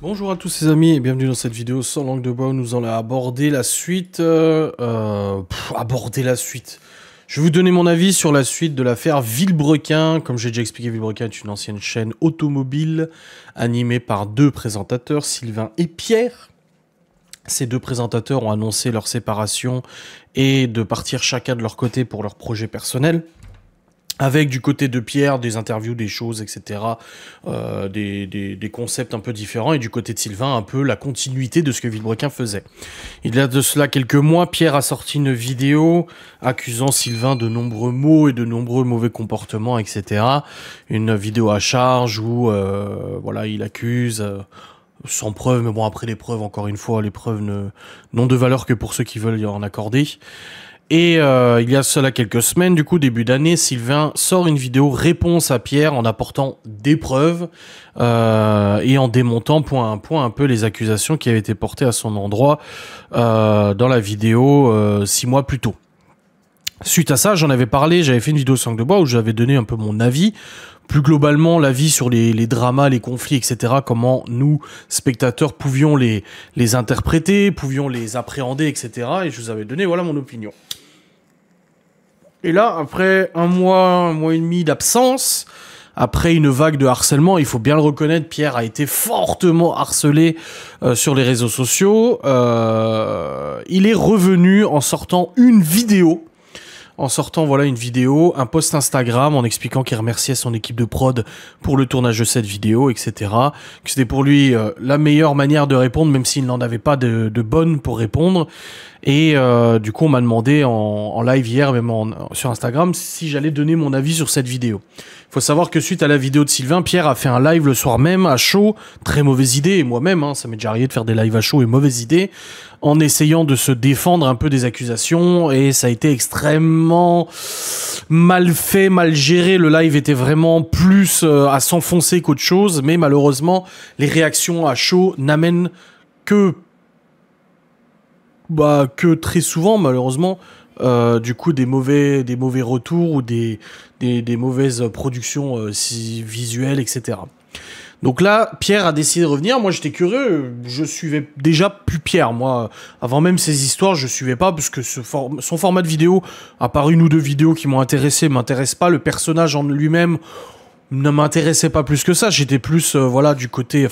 Bonjour à tous les amis et bienvenue dans cette vidéo sans langue de bois où nous allons aborder la suite. Aborder la suite. Je vais vous donner mon avis sur la suite de l'affaire Villebrequin. Comme j'ai déjà expliqué, Villebrequin est une ancienne chaîne automobile animée par deux présentateurs, Sylvain et Pierre. Ces deux présentateurs ont annoncé leur séparation et de partir chacun de leur côté pour leur projet personnel. Avec du côté de Pierre, des interviews, des choses, etc. Des concepts un peu différents. Et du côté de Sylvain, un peu la continuité de ce que Villebrequin faisait. Il y a de cela quelques mois, Pierre a sorti une vidéo accusant Sylvain de nombreux mots et de nombreux mauvais comportements, etc. Une vidéo à charge où voilà, il accuse... sans preuve, mais bon, après les preuves, encore une fois, les preuves n'ont de valeur que pour ceux qui veulent y en accorder. Et il y a cela quelques semaines, du coup, début d'année, Sylvain sort une vidéo réponse à Pierre en apportant des preuves et en démontant point à point un peu les accusations qui avaient été portées à son endroit dans la vidéo 6 mois plus tôt. Suite à ça, j'en avais parlé, j'avais fait une vidéo sans langue de bois où j'avais donné un peu mon avis, plus globalement l'avis sur les dramas, les conflits, etc. Comment nous, spectateurs, pouvions les interpréter, pouvions les appréhender, etc. Et je vous avais donné, voilà mon opinion. Et là, après un mois et demi d'absence, après une vague de harcèlement, il faut bien le reconnaître, Pierre a été fortement harcelé sur les réseaux sociaux. Il est revenu en sortant une vidéo. Voilà une vidéo, un post Instagram en expliquant qu'il remerciait son équipe de prod pour le tournage de cette vidéo, etc. Que c'était pour lui la meilleure manière de répondre, même s'il n'en avait pas de bonne pour répondre. Et du coup, on m'a demandé en live hier, même sur Instagram, si j'allais donner mon avis sur cette vidéo. Il faut savoir que suite à la vidéo de Sylvain, Pierre a fait un live le soir même à chaud. Très mauvaise idée, et moi-même, hein, ça m'est déjà arrivé de faire des lives à chaud et mauvaise idée, en essayant de se défendre un peu des accusations, et ça a été extrêmement mal fait, mal géré. Le live était vraiment plus à s'enfoncer qu'autre chose, mais malheureusement, les réactions à chaud n'amènent que très souvent, malheureusement, du coup, des mauvais retours ou des mauvaises productions visuelles, etc. Donc là, Pierre a décidé de revenir. Moi, j'étais curieux. Je suivais déjà plus Pierre. Moi, avant même ces histoires, je suivais pas parce que son format de vidéo, à part une ou deux vidéos qui m'ont intéressé, m'intéresse pas. Le personnage en lui-même ne m'intéressait pas plus que ça. J'étais plus voilà du côté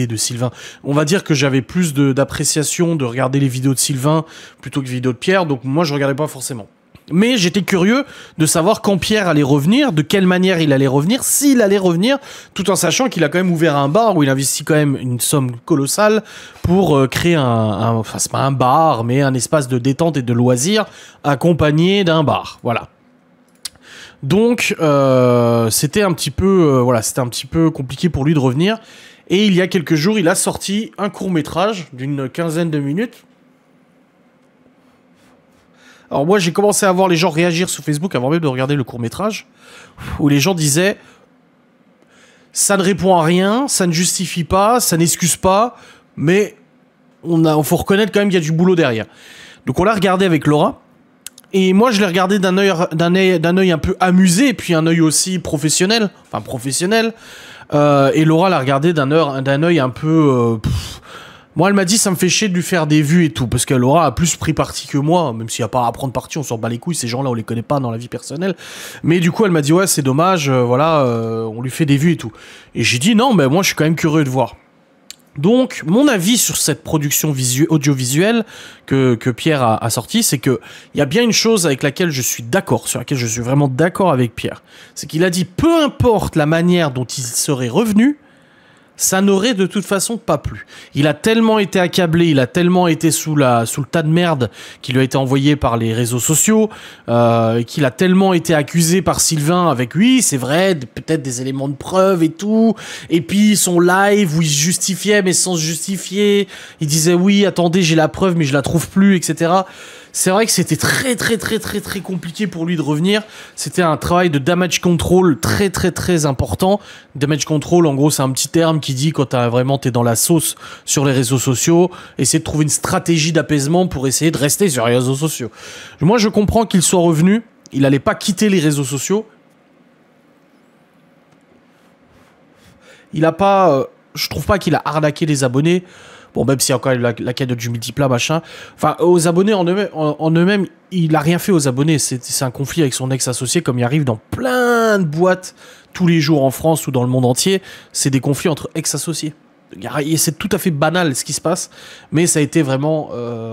de Sylvain. On va dire que j'avais plus d'appréciation de regarder les vidéos de Sylvain plutôt que les vidéos de Pierre. Donc moi, je regardais pas forcément. Mais j'étais curieux de savoir quand Pierre allait revenir, de quelle manière il allait revenir, s'il allait revenir, tout en sachant qu'il a quand même ouvert un bar où il investit quand même une somme colossale pour créer enfin c'est pas un bar, mais un espace de détente et de loisirs accompagné d'un bar. Voilà. Donc c'était un petit peu compliqué pour lui de revenir. Et il y a quelques jours, il a sorti un court-métrage d'une quinzaine de minutes. Alors moi, j'ai commencé à voir les gens réagir sur Facebook avant même de regarder le court-métrage, où les gens disaient « ça ne répond à rien, ça ne justifie pas, ça n'excuse pas, mais faut reconnaître quand même qu'il y a du boulot derrière ». Donc on l'a regardé avec Laura, et moi je l'ai regardé d'un œil un peu amusé, et puis un œil aussi professionnel, et Laura l'a regardé d'un œil un peu... Moi, elle m'a dit, ça me fait chier de lui faire des vues et tout, parce que Laura a plus pris parti que moi, même s'il n'y a pas à prendre parti, on s'en bat les couilles, ces gens-là, on les connaît pas dans la vie personnelle. Mais du coup, elle m'a dit, ouais, c'est dommage, on lui fait des vues et tout. Et j'ai dit, non, mais moi, je suis quand même curieux de voir. Donc, mon avis sur cette production audiovisuelle que Pierre a sortie, c'est que il y a bien une chose avec laquelle je suis d'accord, sur laquelle je suis vraiment d'accord avec Pierre. C'est qu'il a dit, peu importe la manière dont il serait revenu, ça n'aurait de toute façon pas plu. Il a tellement été accablé, il a tellement été sous le tas de merde qui lui a été envoyé par les réseaux sociaux, qu'il a tellement été accusé par Sylvain avec, oui, c'est vrai, peut-être des éléments de preuve et tout, et puis son live où il se justifiait mais sans se justifier, il disait, oui, attendez, j'ai la preuve mais je la trouve plus, etc. C'est vrai que c'était très compliqué pour lui de revenir. C'était un travail de damage control très important. Damage control, en gros, c'est un petit terme qui dit quand t'es dans la sauce sur les réseaux sociaux, essayer de trouver une stratégie d'apaisement pour essayer de rester sur les réseaux sociaux. Moi, je comprends qu'il soit revenu. Il n'allait pas quitter les réseaux sociaux. Il n'a pas je trouve pas qu'il a arnaqué les abonnés. Bon, même s'il y a encore la quête du multiplat, machin. Enfin, aux abonnés en eux-mêmes, il a rien fait aux abonnés. C'est un conflit avec son ex-associé, comme il arrive dans plein de boîtes tous les jours en France ou dans le monde entier. C'est des conflits entre ex-associés. C'est tout à fait banal ce qui se passe, mais ça a été vraiment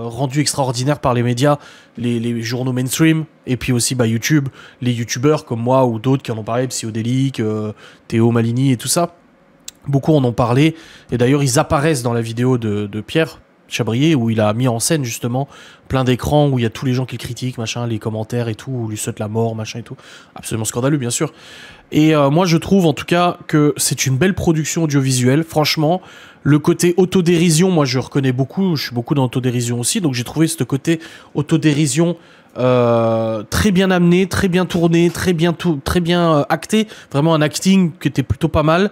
rendu extraordinaire par les médias, les journaux mainstream, et puis aussi YouTube, les youtubeurs comme moi ou d'autres qui en ont parlé, Psyodélique, Théo Malini et tout ça. Beaucoup en ont parlé, et d'ailleurs ils apparaissent dans la vidéo de Pierre Chabrier, où il a mis en scène justement plein d'écrans, où il y a tous les gens qui le critiquent, machin, les commentaires et tout, où lui souhaitent la mort, machin et tout. Absolument scandaleux, bien sûr. Et moi je trouve en tout cas que c'est une belle production audiovisuelle, franchement. Le côté autodérision, moi je reconnais beaucoup, je suis beaucoup dans l'autodérision aussi, donc j'ai trouvé ce côté autodérision très bien amené, très bien tourné, très bien acté, vraiment un acting qui était plutôt pas mal.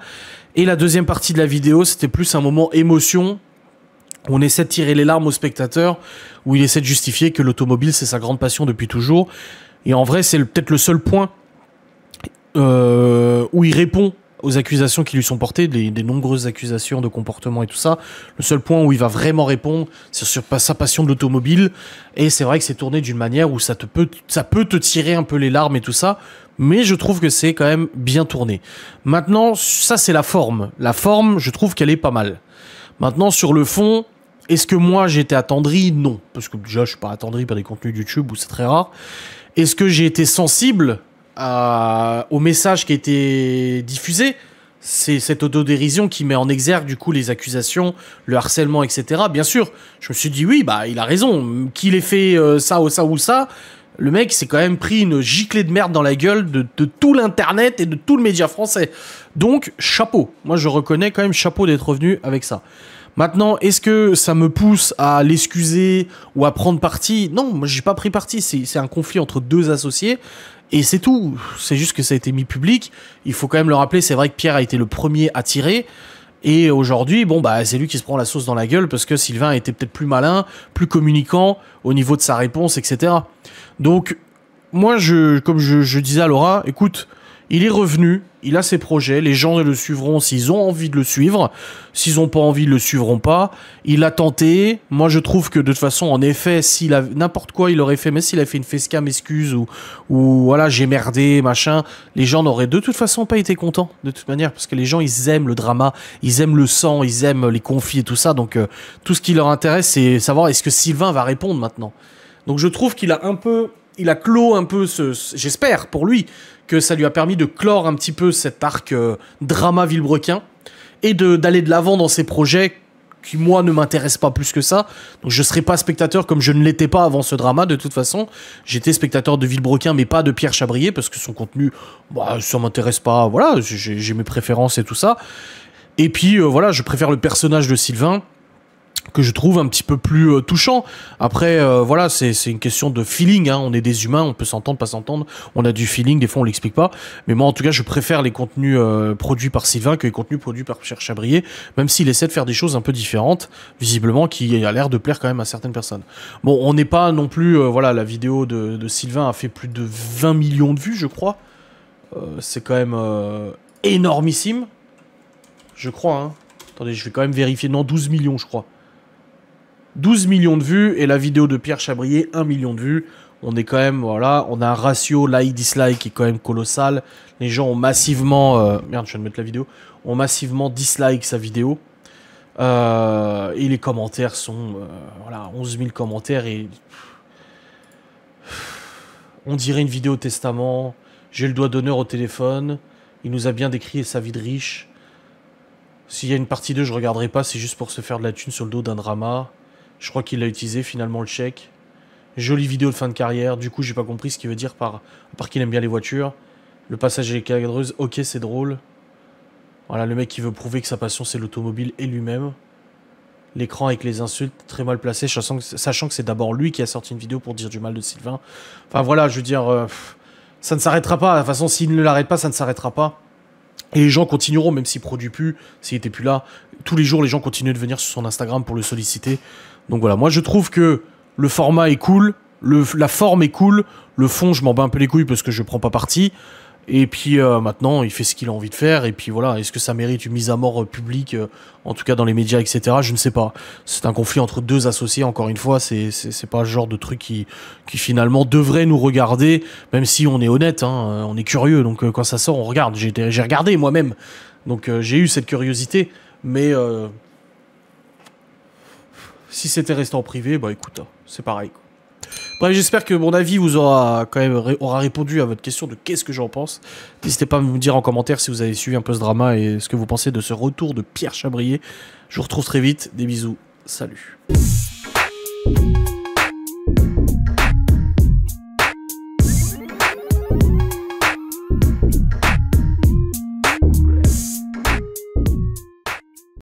Et la deuxième partie de la vidéo, c'était plus un moment émotion, où on essaie de tirer les larmes au spectateur, où il essaie de justifier que l'automobile c'est sa grande passion depuis toujours. Et en vrai, c'est peut-être le seul point où il répond aux accusations qui lui sont portées, des nombreuses accusations de comportement et tout ça. Le seul point où il va vraiment répondre, c'est sur sa passion de l'automobile. Et c'est vrai que c'est tourné d'une manière où ça peut te tirer un peu les larmes et tout ça. Mais je trouve que c'est quand même bien tourné. Maintenant, ça c'est la forme. La forme, je trouve qu'elle est pas mal. Maintenant, sur le fond, est-ce que moi j'ai été attendri? Non. Parce que déjà, je suis pas attendri par des contenus de YouTube où c'est très rare. Est-ce que j'ai été sensible au message qui a été diffusé? C'est cette autodérision qui met en exergue du coup les accusations, le harcèlement, etc. Bien sûr, je me suis dit oui, bah il a raison. Qu'il ait fait ça ou ça ou ça, le mec s'est quand même pris une giclée de merde dans la gueule de tout l'internet et de tout le média français. Donc chapeau. Moi je reconnais quand même chapeau d'être revenu avec ça. Maintenant, est-ce que ça me pousse à l'excuser ou à prendre parti? Non, moi j'ai pas pris parti. C'est un conflit entre deux associés. Et c'est tout, c'est juste que ça a été mis public. Il faut quand même le rappeler, c'est vrai que Pierre a été le premier à tirer. Et aujourd'hui, bon, bah, c'est lui qui se prend la sauce dans la gueule parce que Sylvain a été peut-être plus malin, plus communicant au niveau de sa réponse, etc. Donc, moi, comme je disais à Laura, écoute, il est revenu, il a ses projets, les gens le suivront s'ils ont envie de le suivre. S'ils n'ont pas envie, ils le suivront pas. Il a tenté. Moi, je trouve que de toute façon, en effet, s'il a n'importe quoi, il aurait fait, mais s'il a fait une facecam excuse ou voilà, j'ai merdé, machin, les gens n'auraient de toute façon pas été contents, de toute manière, parce que les gens, ils aiment le drama, ils aiment le sang, ils aiment les conflits et tout ça. Donc, tout ce qui leur intéresse, c'est savoir est-ce que Sylvain va répondre maintenant. Donc, je trouve qu'il a clos un peu j'espère pour lui, que ça lui a permis de clore un petit peu cet arc drama Villebrequin et d'aller de l'avant dans ses projets qui, moi, ne m'intéressent pas plus que ça. Donc, je ne serai pas spectateur comme je ne l'étais pas avant ce drama, de toute façon. J'étais spectateur de Villebrequin, mais pas de Pierre Chabrier, parce que son contenu, bah, ça m'intéresse pas. Voilà, j'ai mes préférences et tout ça. Et puis, voilà, je préfère le personnage de Sylvain, que je trouve un petit peu plus touchant. Après, voilà, c'est une question de feeling, hein. On est des humains, on peut s'entendre, pas s'entendre. On a du feeling, des fois on l'explique pas. Mais moi, en tout cas, je préfère les contenus produits par Sylvain que les contenus produits par Pierre Chabrier, même s'il essaie de faire des choses un peu différentes, visiblement, qui a l'air de plaire quand même à certaines personnes. Bon, on n'est pas non plus... voilà, la vidéo de Sylvain a fait plus de 20 millions de vues, je crois. C'est quand même énormissime. Je crois, hein. Attendez, je vais quand même vérifier. Non, 12 millions, je crois. 12 millions de vues, et la vidéo de Pierre Chabrier, 1 million de vues. On est quand même, voilà, on a un ratio like-dislike qui est quand même colossal. Les gens ont massivement... merde, je viens de mettre la vidéo. Ont massivement dislike sa vidéo. Et les commentaires sont... voilà, 11 000 commentaires et... On dirait une vidéo testament. J'ai le doigt d'honneur au téléphone. Il nous a bien décrit sa vie de riche. S'il y a une partie 2, je regarderai pas. C'est juste pour se faire de la thune sur le dos d'un drama. Je crois qu'il l'a utilisé finalement, le chèque. Jolie vidéo de fin de carrière. Du coup, j'ai pas compris ce qu'il veut dire à part qu'il aime bien les voitures. Le passage avec la cadreuse, ok, c'est drôle. Voilà, le mec qui veut prouver que sa passion c'est l'automobile et lui-même. L'écran avec les insultes, très mal placé, sachant que c'est d'abord lui qui a sorti une vidéo pour dire du mal de Sylvain. Enfin voilà, je veux dire, ça ne s'arrêtera pas. De toute façon, s'il ne l'arrête pas, ça ne s'arrêtera pas. Et les gens continueront, même s'il ne produit plus, s'il n'était plus là. Tous les jours, les gens continuent de venir sur son Instagram pour le solliciter. Donc voilà, moi je trouve que le format est cool, la forme est cool, le fond, je m'en bats un peu les couilles parce que je prends pas parti. Et puis maintenant, il fait ce qu'il a envie de faire. Et puis voilà, est-ce que ça mérite une mise à mort publique, en tout cas dans les médias, etc. Je ne sais pas. C'est un conflit entre deux associés, encore une fois. C'est pas le genre de truc qui finalement devrait nous regarder, même si on est honnête, hein, on est curieux. Donc quand ça sort, on regarde. J'ai regardé moi-même. Donc j'ai eu cette curiosité. Mais si c'était resté en privé, bah écoute, c'est pareil, quoi. Bref, j'espère que mon avis vous aura quand même aura répondu à votre question de qu'est-ce que j'en pense. N'hésitez pas à me dire en commentaire si vous avez suivi un peu ce drama et ce que vous pensez de ce retour de Pierre Chabrier. Je vous retrouve très vite. Des bisous. Salut.